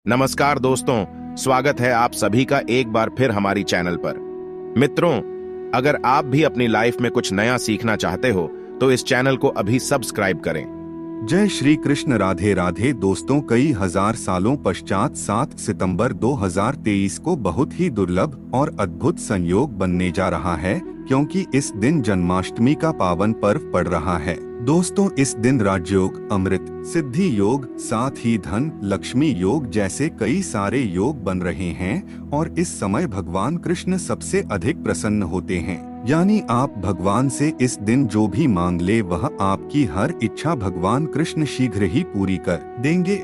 नमस्कार दोस्तों, स्वागत है आप सभी का एक बार फिर हमारी चैनल पर। मित्रों, अगर आप भी अपनी लाइफ में कुछ नया सीखना चाहते हो तो इस चैनल को अभी सब्सक्राइब करें। जय श्री कृष्ण। राधे राधे दोस्तों, कई हजार सालों पश्चात 7 सितंबर 2023 को बहुत ही दुर्लभ और अद्भुत संयोग बनने जा रहा है, क्योंकि इस दिन जन्माष्टमी का पावन पर्व पड़ रहा है। दोस्तों, इस दिन राजयोग, अमृत, सिद्धि योग, साथ ही धन लक्ष्मी योग जैसे कई सारे योग बन रहे हैं और इस समय भगवान कृष्ण सबसे अधिक प्रसन्न होते हैं। यानी आप भगवान से इस दिन जो भी मांग ले वह आपकी हर इच्छा भगवान कृष्ण शीघ्र ही पूरी कर देंगे।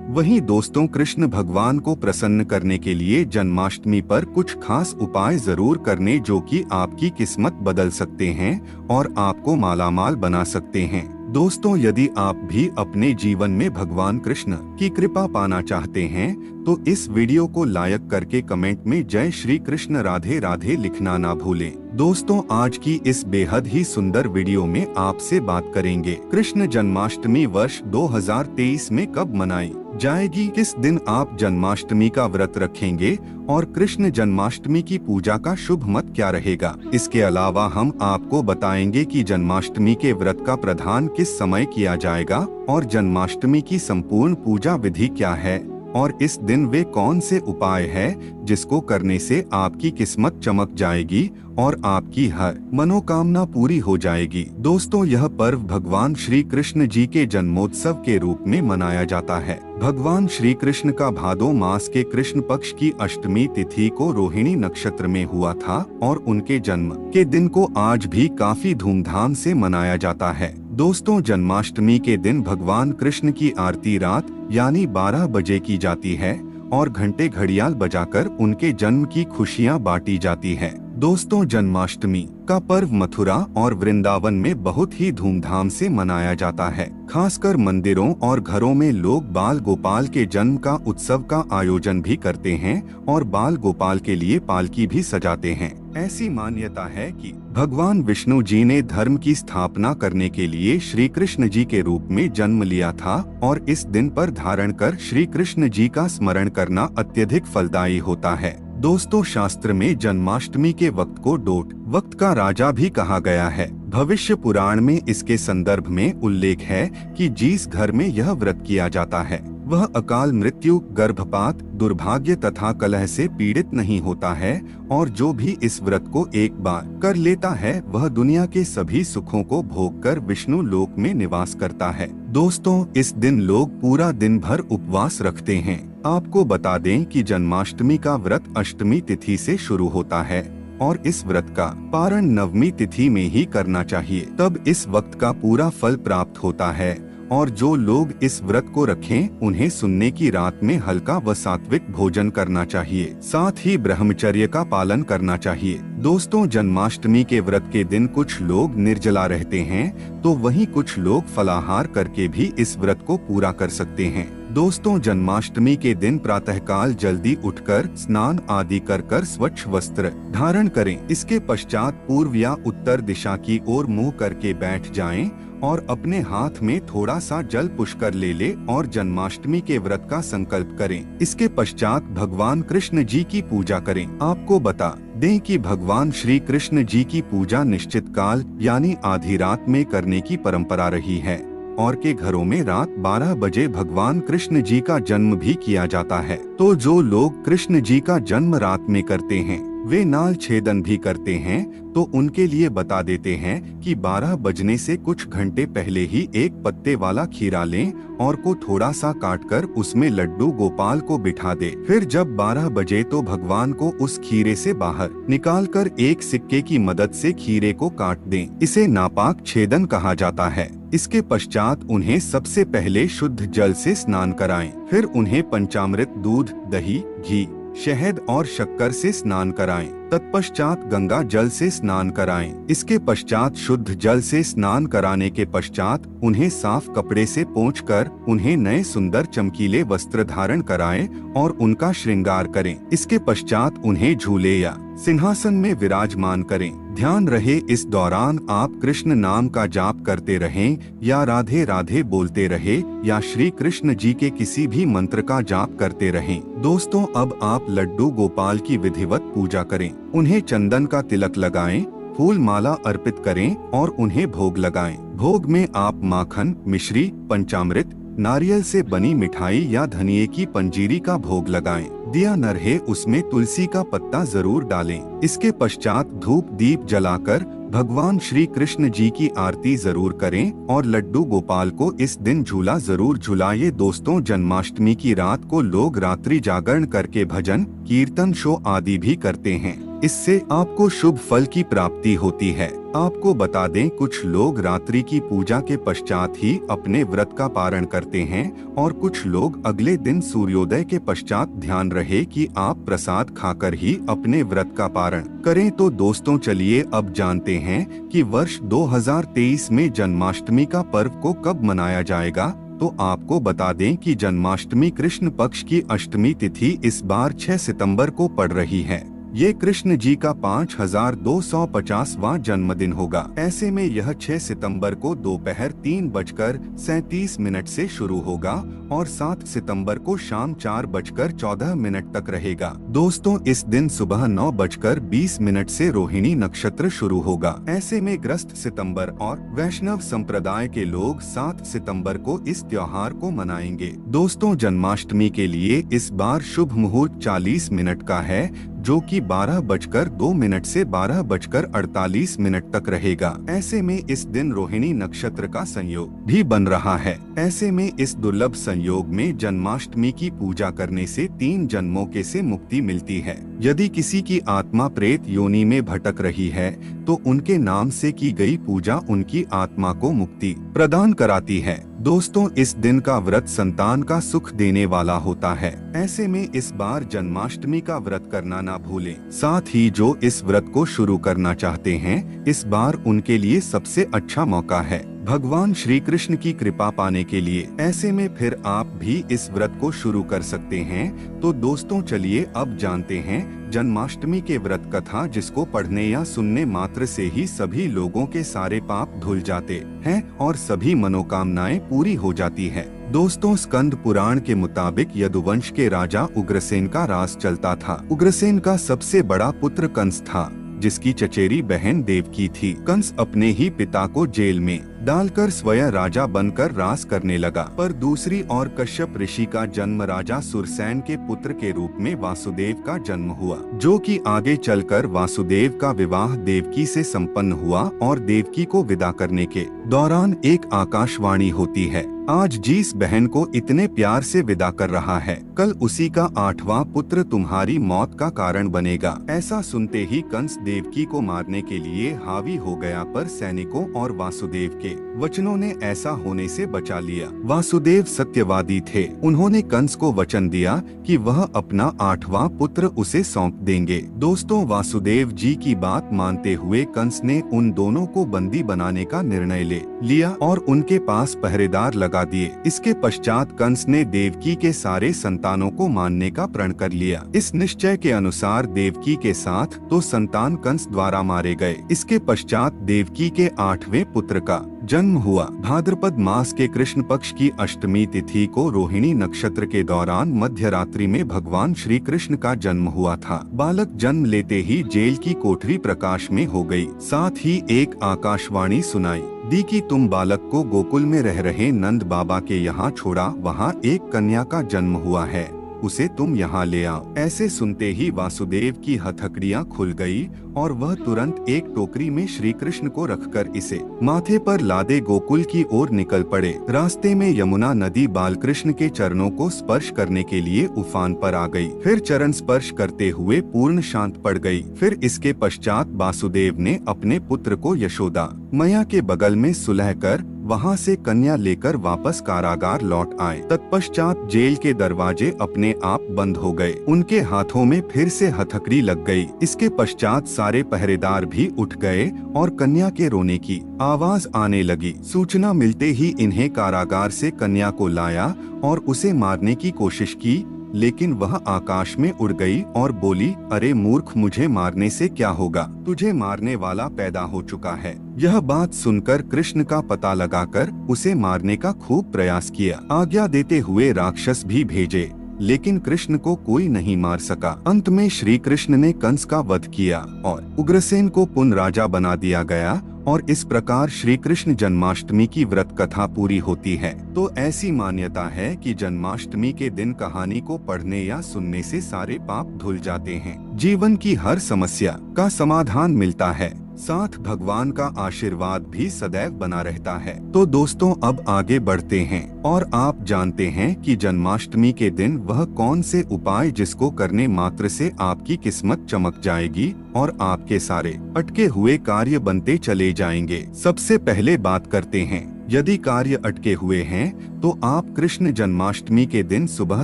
वहीं दोस्तों, कृष्ण भगवान को प्रसन्न करने के लिए जन्माष्टमी पर कुछ खास उपाय जरूर करने जो कि आपकी किस्मत बदल सकते हैं और आपको मालामाल बना सकते हैं। दोस्तों, यदि आप भी अपने जीवन में भगवान कृष्ण की कृपा पाना चाहते हैं तो इस वीडियो को लाइक करके कमेंट में जय श्री कृष्ण राधे राधे लिखना ना भूलें। दोस्तों, आज की इस बेहद ही सुंदर वीडियो में आपसे बात करेंगे कृष्ण जन्माष्टमी वर्ष 2023 में कब मनाई जाएगी, किस दिन आप जन्माष्टमी का व्रत रखेंगे और कृष्ण जन्माष्टमी की पूजा का शुभ मत क्या रहेगा। इसके अलावा हम आपको बताएंगे कि जन्माष्टमी के व्रत का प्रधान किस समय किया जाएगा और जन्माष्टमी की संपूर्ण पूजा विधि क्या है और इस दिन वे कौन से उपाय है जिसको करने से आपकी किस्मत चमक जाएगी और आपकी हर मनोकामना पूरी हो जाएगी। दोस्तों, यह पर्व भगवान श्री कृष्ण जी के जन्मोत्सव के रूप में मनाया जाता है। भगवान श्री कृष्ण का भादो मास के कृष्ण पक्ष की अष्टमी तिथि को रोहिणी नक्षत्र में हुआ था और उनके जन्म के दिन को आज भी काफी धूमधाम से मनाया जाता है। दोस्तों, जन्माष्टमी के दिन भगवान कृष्ण की आरती रात यानी 12 बजे की जाती है और घंटे घड़ियाल बजाकर उनके जन्म की खुशियां बांटी जाती है। दोस्तों, जन्माष्टमी का पर्व मथुरा और वृंदावन में बहुत ही धूमधाम से मनाया जाता है। खासकर मंदिरों और घरों में लोग बाल गोपाल के जन्म का उत्सव का आयोजन भी करते हैं और बाल गोपाल के लिए पालकी भी सजाते हैं। ऐसी मान्यता है कि भगवान विष्णु जी ने धर्म की स्थापना करने के लिए श्री कृष्ण जी के रूप में जन्म लिया था और इस दिन पर धारण कर श्री कृष्ण जी का स्मरण करना अत्यधिक फलदायी होता है। दोस्तों, शास्त्र में जन्माष्टमी के वक्त को डोट वक्त का राजा भी कहा गया है। भविष्य पुराण में इसके संदर्भ में उल्लेख है कि जिस घर में यह व्रत किया जाता है वह अकाल मृत्यु, गर्भपात, दुर्भाग्य तथा कलह से पीड़ित नहीं होता है और जो भी इस व्रत को एक बार कर लेता है वह दुनिया के सभी सुखों को भोग कर विष्णु लोक में निवास करता है। दोस्तों, इस दिन लोग पूरा दिन भर उपवास रखते हैं। आपको बता दें कि जन्माष्टमी का व्रत अष्टमी तिथि से शुरू होता है और इस व्रत का पारण नवमी तिथि में ही करना चाहिए, तब इस वक्त का पूरा फल प्राप्त होता है। और जो लोग इस व्रत को रखें उन्हें सुनने की रात में हल्का व सात्विक भोजन करना चाहिए, साथ ही ब्रह्मचर्य का पालन करना चाहिए। दोस्तों, जन्माष्टमी के व्रत के दिन कुछ लोग निर्जला रहते हैं तो वहीं कुछ लोग फलाहार करके भी इस व्रत को पूरा कर सकते हैं। दोस्तों, जन्माष्टमी के दिन प्रातःकाल जल्दी उठकर स्नान आदि कर स्वच्छ वस्त्र धारण करें। इसके पश्चात पूर्व या उत्तर दिशा की ओर मुंह करके बैठ जाएं और अपने हाथ में थोड़ा सा जल पुष्कर ले और जन्माष्टमी के व्रत का संकल्प करें। इसके पश्चात भगवान कृष्ण जी की पूजा करें। आपको बता दें कि भगवान श्री कृष्ण जी की पूजा निश्चित काल यानी आधी रात में करने की परंपरा रही है और के घरों में रात 12 बजे भगवान कृष्ण जी का जन्म भी किया जाता है। तो जो लोग कृष्ण जी का जन्म रात में करते हैं वे नाल छेदन भी करते हैं, तो उनके लिए बता देते हैं कि 12 बजने से कुछ घंटे पहले ही एक पत्ते वाला खीरा लें और को थोड़ा सा काटकर उसमें लड्डू गोपाल को बिठा दे। फिर जब 12 बजे तो भगवान को उस खीरे से बाहर निकालकर एक सिक्के की मदद से खीरे को काट दें। इसे नापाक छेदन कहा जाता है। इसके पश्चात उन्हें सबसे पहले शुद्ध जल से स्नान कराएं, फिर उन्हें पंचामृत, दूध, दही, घी, शहद और शक्कर से स्नान कराएं। तत्पश्चात गंगा जल से स्नान कराएं। इसके पश्चात शुद्ध जल से स्नान कराने के पश्चात उन्हें साफ कपड़े से पोंछकर उन्हें नए सुंदर चमकीले वस्त्र धारण कराएं और उनका श्रृंगार करें। इसके पश्चात उन्हें झूले या सिंहासन में विराजमान करें। ध्यान रहे इस दौरान आप कृष्ण नाम का जाप करते रहें या राधे राधे बोलते रहे या श्री कृष्ण जी के किसी भी मंत्र का जाप करते रहें। दोस्तों, अब आप लड्डू गोपाल की विधिवत पूजा करें, उन्हें चंदन का तिलक लगाएं, फूल माला अर्पित करें और उन्हें भोग लगाएं। भोग में आप माखन, मिश्री, पंचामृत, नारियल से बनी मिठाई या धनिये की पंजीरी का भोग लगाएं। दिया न रहे उसमें तुलसी का पत्ता जरूर डालें। इसके पश्चात धूप दीप जलाकर भगवान श्री कृष्ण जी की आरती जरूर करें और लड्डू गोपाल को इस दिन झूला जरूर झुलाइए। दोस्तों, जन्माष्टमी की रात को लोग रात्रि जागरण करके भजन, कीर्तन, शो आदि भी करते हैं। इससे आपको शुभ फल की प्राप्ति होती है। आपको बता दें, कुछ लोग रात्रि की पूजा के पश्चात ही अपने व्रत का पारण करते हैं और कुछ लोग अगले दिन सूर्योदय के पश्चात। ध्यान रहे कि आप प्रसाद खाकर ही अपने व्रत का पारण करें। तो दोस्तों, चलिए अब जानते हैं कि वर्ष 2023 में जन्माष्टमी का पर्व को कब मनाया जाएगा। तो आपको बता दें कि जन्माष्टमी कृष्ण पक्ष की अष्टमी तिथि इस बार 6 सितंबर को पड़ रही है। ये कृष्ण जी का 5250वां जन्मदिन होगा। ऐसे में यह 6 सितंबर को दोपहर 3:37 से शुरू होगा और 7 सितंबर को शाम 4:14 तक रहेगा। दोस्तों, इस दिन सुबह 9:20 से रोहिणी नक्षत्र शुरू होगा। ऐसे में ग्रस्त सितंबर और वैष्णव संप्रदाय के लोग 7 सितंबर को इस त्योहार को मनाएंगे। दोस्तों, जन्माष्टमी के लिए इस बार शुभ मुहूर्त 40 मिनट का है, जो कि 12:02 से 12:48 तक रहेगा। ऐसे में इस दिन रोहिणी नक्षत्र का संयोग भी बन रहा है। ऐसे में इस दुर्लभ संयोग में जन्माष्टमी की पूजा करने से 3 जन्मों के से मुक्ति मिलती है। यदि किसी की आत्मा प्रेत योनि में भटक रही है तो उनके नाम से की गई पूजा उनकी आत्मा को मुक्ति प्रदान कराती है। दोस्तों, इस दिन का व्रत संतान का सुख देने वाला होता है। ऐसे में इस बार जन्माष्टमी का व्रत करना ना भूलें। साथ ही जो इस व्रत को शुरू करना चाहते हैं, इस बार उनके लिए सबसे अच्छा मौका है भगवान श्री कृष्ण की कृपा पाने के लिए। ऐसे में फिर आप भी इस व्रत को शुरू कर सकते हैं। तो दोस्तों, चलिए अब जानते हैं जन्माष्टमी के व्रत कथा, जिसको पढ़ने या सुनने मात्र से ही सभी लोगों के सारे पाप धुल जाते हैं और सभी मनोकामनाएं पूरी हो जाती है। दोस्तों, स्कंद पुराण के मुताबिक यदुवंश के राजा उग्रसेन का राज चलता था। उग्रसेन का सबसे बड़ा पुत्र कंस था, जिसकी चचेरी बहन देवकी थी। कंस अपने ही पिता को जेल में डालकर स्वयं राजा बनकर राज करने लगा। पर दूसरी ओर कश्यप ऋषि का जन्म राजा सुरसेन के पुत्र के रूप में वासुदेव का जन्म हुआ, जो कि आगे चलकर वासुदेव का विवाह देवकी से संपन्न हुआ और देवकी को विदा करने के दौरान एक आकाशवाणी होती है, आज जिस बहन को इतने प्यार से विदा कर रहा है, कल उसी का 8वां पुत्र तुम्हारी मौत का कारण बनेगा। ऐसा सुनते ही कंस देवकी को मारने के लिए हावी हो गया, पर सैनिकों और वासुदेव के वचनों ने ऐसा होने से बचा लिया। वासुदेव सत्यवादी थे। उन्होंने कंस को वचन दिया कि वह अपना 8वां पुत्र उसे सौंप देंगे। दोस्तों, वासुदेव जी की बात मानते हुए कंस ने उन दोनों को बंदी बनाने का निर्णय ले लिया और उनके पास पहरेदार लगा दिए। इसके पश्चात कंस ने देवकी के सारे संतानों को मारने का प्रण कर लिया। इस निश्चय के अनुसार देवकी के साथ तो संतान कंस द्वारा मारे गए। इसके पश्चात देवकी के 8वें पुत्र का जन्म हुआ। भाद्रपद मास के कृष्ण पक्ष की अष्टमी तिथि को रोहिणी नक्षत्र के दौरान मध्य रात्रि में भगवान श्री कृष्ण का जन्म हुआ था। बालक जन्म लेते ही जेल की कोठरी प्रकाश में हो गई। साथ ही एक आकाशवाणी सुनाई दी कि तुम बालक को गोकुल में रह रहे नंद बाबा के यहाँ छोड़ा, वहाँ एक कन्या का जन्म हुआ है, उसे तुम यहाँ ले आओ। ऐसे सुनते ही वासुदेव की हथकड़ियाँ खुल गई और वह तुरंत एक टोकरी में श्री कृष्ण को रखकर इसे माथे पर लादे गोकुल की ओर निकल पड़े। रास्ते में यमुना नदी बालकृष्ण के चरणों को स्पर्श करने के लिए उफान पर आ गई। फिर चरण स्पर्श करते हुए पूर्ण शांत पड़ गई। फिर इसके पश्चात वासुदेव ने अपने पुत्र को यशोदा मैया के बगल में सुलहकर वहां से कन्या लेकर वापस कारागार लौट आए। तत्पश्चात जेल के दरवाजे अपने आप बंद हो गए। उनके हाथों में फिर से हथकड़ी लग गई। इसके पश्चात सारे पहरेदार भी उठ गए और कन्या के रोने की आवाज आने लगी। सूचना मिलते ही इन्हें कारागार से कन्या को लाया और उसे मारने की कोशिश की, लेकिन वह आकाश में उड़ गई और बोली, अरे मूर्ख, मुझे मारने से क्या होगा? तुझे मारने वाला पैदा हो चुका है। यह बात सुनकर कृष्ण का पता लगाकर उसे मारने का खूब प्रयास किया। आज्ञा देते हुए राक्षस भी भेजे, लेकिन कृष्ण को कोई नहीं मार सका। अंत में श्री कृष्ण ने कंस का वध किया और उग्रसेन को पुनः राजा बना दिया गया और इस प्रकार श्री कृष्ण जन्माष्टमी की व्रत कथा पूरी होती है। तो ऐसी मान्यता है कि जन्माष्टमी के दिन कहानी को पढ़ने या सुनने से सारे पाप धुल जाते हैं, जीवन की हर समस्या का समाधान मिलता है, साथ भगवान का आशीर्वाद भी सदैव बना रहता है। तो दोस्तों, अब आगे बढ़ते हैं और आप जानते हैं कि जन्माष्टमी के दिन वह कौन से उपाय जिसको करने मात्र से आपकी किस्मत चमक जाएगी और आपके सारे अटके हुए कार्य बनते चले जाएंगे। सबसे पहले बात करते हैं, यदि कार्य अटके हुए हैं तो आप कृष्ण जन्माष्टमी के दिन सुबह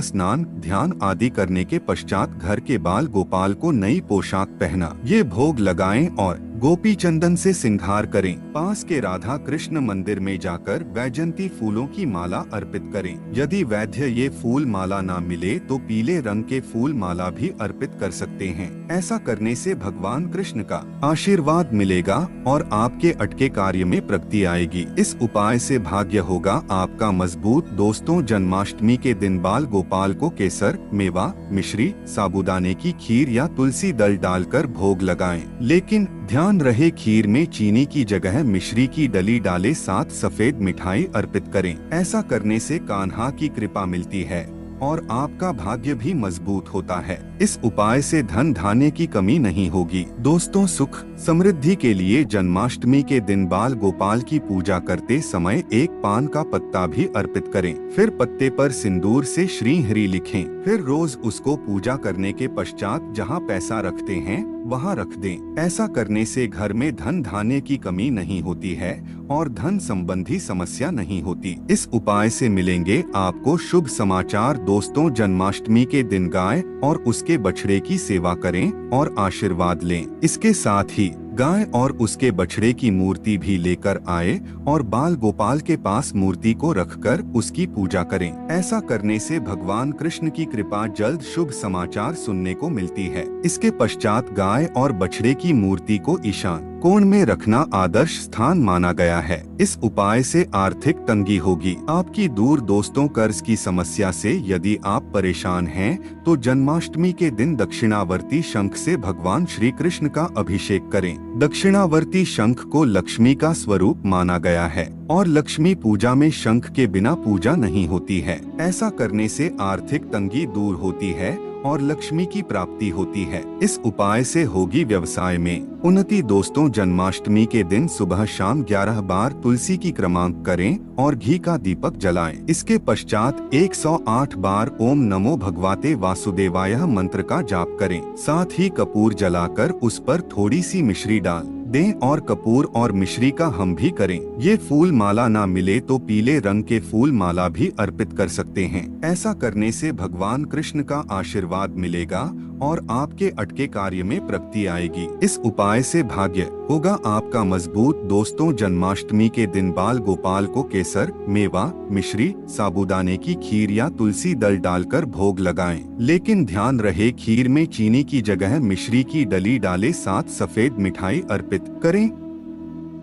स्नान ध्यान आदि करने के पश्चात घर के बाल गोपाल को नई पोशाक पहना, ये भोग लगाएं और गोपी चंदन से सिंगार करें। पास के राधा कृष्ण मंदिर में जाकर वैजंती फूलों की माला अर्पित करें। यदि वैद्य ये फूल माला ना मिले तो पीले रंग के फूल माला भी अर्पित कर सकते हैं। ऐसा करने से भगवान कृष्ण का आशीर्वाद मिलेगा और आपके अटके कार्य में प्रगति आएगी। इस उपाय से भाग्य होगा आपका मजबूत। दोस्तों, जन्माष्टमी के दिन बाल गोपाल को केसर, मेवा, मिश्री, साबूदाने की खीर या तुलसी दल डालकर भोग लगाएं। लेकिन ध्यान रहे, खीर में चीनी की जगह मिश्री की डली डाले, साथ सफेद मिठाई अर्पित करें। ऐसा करने से कान्हा की कृपा मिलती है और आपका भाग्य भी मजबूत होता है। इस उपाय से धन धान्य की कमी नहीं होगी। दोस्तों, सुख समृद्धि के लिए जन्माष्टमी के दिन बाल गोपाल की पूजा करते समय एक पान का पत्ता भी अर्पित करें। फिर पत्ते पर सिंदूर से श्री हरि लिखें। फिर रोज उसको पूजा करने के पश्चात जहाँ पैसा रखते हैं वहाँ रख दें। ऐसा करने से घर में धन धान्य की कमी नहीं होती है और धन संबंधी समस्या नहीं होती। इस उपाय से मिलेंगे आपको शुभ समाचार। दोस्तों, जन्माष्टमी के दिन गाय और उसके बछड़े की सेवा करें और आशीर्वाद लें। इसके साथ ही गाय और उसके बछड़े की मूर्ति भी लेकर आए और बाल गोपाल के पास मूर्ति को रखकर उसकी पूजा करें। ऐसा करने से भगवान कृष्ण की कृपा जल्द शुभ समाचार सुनने को मिलती है। इसके पश्चात गाय और बछड़े की मूर्ति को ईशान कोण में रखना आदर्श स्थान माना गया है। इस उपाय से आर्थिक तंगी होगी आपकी दूर। दोस्तों, कर्ज की समस्या से यदि आप परेशान हैं तो जन्माष्टमी के दिन दक्षिणावर्ती शंख से भगवान श्री कृष्ण का अभिषेक करें। दक्षिणावर्ती शंख को लक्ष्मी का स्वरूप माना गया है और लक्ष्मी पूजा में शंख के बिना पूजा नहीं होती है। ऐसा करने से आर्थिक तंगी दूर होती है और लक्ष्मी की प्राप्ति होती है। इस उपाय से होगी व्यवसाय में उन्नति। दोस्तों, जन्माष्टमी के दिन सुबह शाम 11 बार तुलसी की क्रमांक करें और घी का दीपक जलाएं। इसके पश्चात 108 बार ओम नमो भगवते वासुदेवाय मंत्र का जाप करें। साथ ही कपूर जलाकर उस पर थोड़ी सी मिश्री डाल दें और कपूर और मिश्री का हम भी करें। ये फूल माला ना मिले तो पीले रंग के फूल माला भी अर्पित कर सकते हैं। ऐसा करने से भगवान कृष्ण का आशीर्वाद मिलेगा और आपके अटके कार्य में प्रगति आएगी। इस उपाय से भाग्य होगा आपका मजबूत। दोस्तों, जन्माष्टमी के दिन बाल गोपाल को केसर, मेवा, मिश्री, साबूदाने की खीर या तुलसी दल डालकर भोग लगाएं। लेकिन ध्यान रहे, खीर में चीनी की जगह मिश्री की डली डाले, साथ सफेद मिठाई अर्पित करें।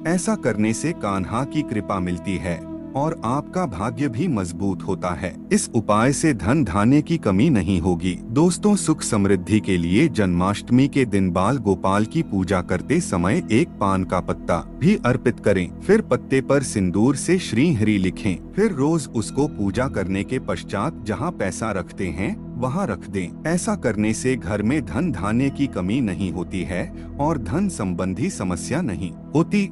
ऐसा करने से कान्हा की कृपा मिलती है और आपका भाग्य भी मजबूत होता है। इस उपाय से धन धान्य की कमी नहीं होगी। दोस्तों, सुख समृद्धि के लिए जन्माष्टमी के दिन बाल गोपाल की पूजा करते समय एक पान का पत्ता भी अर्पित करें। फिर पत्ते पर सिंदूर से श्री हरि लिखें। फिर रोज उसको पूजा करने के पश्चात जहाँ पैसा रखते हैं वहाँ रख दें। ऐसा करने से घर में धन धान्य की कमी नहीं होती है और धन संबंधी समस्या नहीं होती।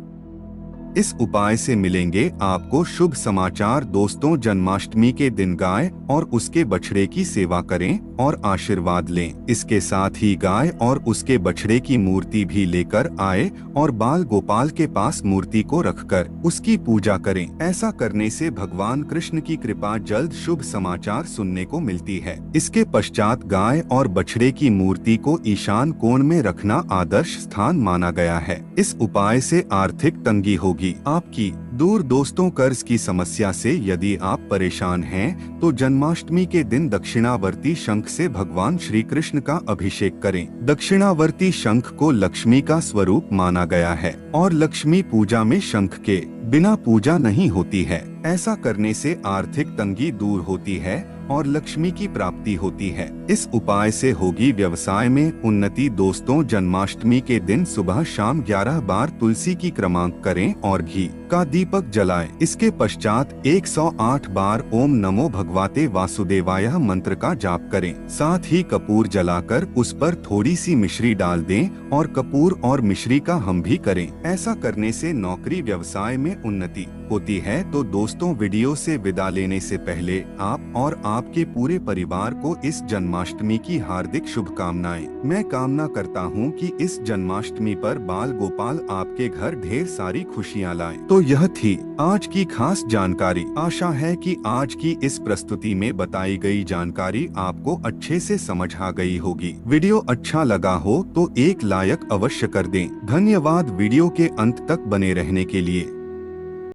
इस उपाय से मिलेंगे आपको शुभ समाचार। दोस्तों, जन्माष्टमी के दिन गाय और उसके बछड़े की सेवा करें और आशीर्वाद लें। इसके साथ ही गाय और उसके बछड़े की मूर्ति भी लेकर आए और बाल गोपाल के पास मूर्ति को रखकर उसकी पूजा करें। ऐसा करने से भगवान कृष्ण की कृपा जल्द शुभ समाचार सुनने को मिलती है। इसके पश्चात गाय और बछड़े की मूर्ति को ईशान कोण में रखना आदर्श स्थान माना गया है। इस उपाय से आर्थिक तंगी होगी आपकी दूर। दोस्तों, कर्ज की समस्या से यदि आप परेशान हैं, तो जन्माष्टमी के दिन दक्षिणावर्ती शंख से भगवान श्री कृष्ण का अभिषेक करें। दक्षिणावर्ती शंख को लक्ष्मी का स्वरूप माना गया है और लक्ष्मी पूजा में शंख के बिना पूजा नहीं होती है। ऐसा करने से आर्थिक तंगी दूर होती है और लक्ष्मी की प्राप्ति होती है। इस उपाय से होगी व्यवसाय में उन्नति। दोस्तों, जन्माष्टमी के दिन सुबह शाम 11 बार तुलसी की क्रमांक करें और घी का दीपक जलाएं। इसके पश्चात 108 बार ओम नमो भगवते वासुदेवाय मंत्र का जाप करें। साथ ही कपूर जलाकर उस पर थोड़ी सी मिश्री डाल दें और कपूर और मिश्री का हम भी करें। ऐसा करने से नौकरी व्यवसाय में उन्नति होती है। तो दोस्तों, वीडियो से विदा लेने से पहले आप और आपके पूरे परिवार को इस जन्माष्टमी की हार्दिक शुभकामनाएं। मैं कामना करता हूं कि इस जन्माष्टमी पर बाल गोपाल आपके घर ढेर सारी खुशियां लाएं। तो यह थी आज की खास जानकारी। आशा है कि आज की इस प्रस्तुति में बताई गई जानकारी आपको अच्छे से समझ आ गई होगी। वीडियो अच्छा लगा हो तो एक लाइक अवश्य कर दें। धन्यवाद वीडियो के अंत तक बने रहने के लिए।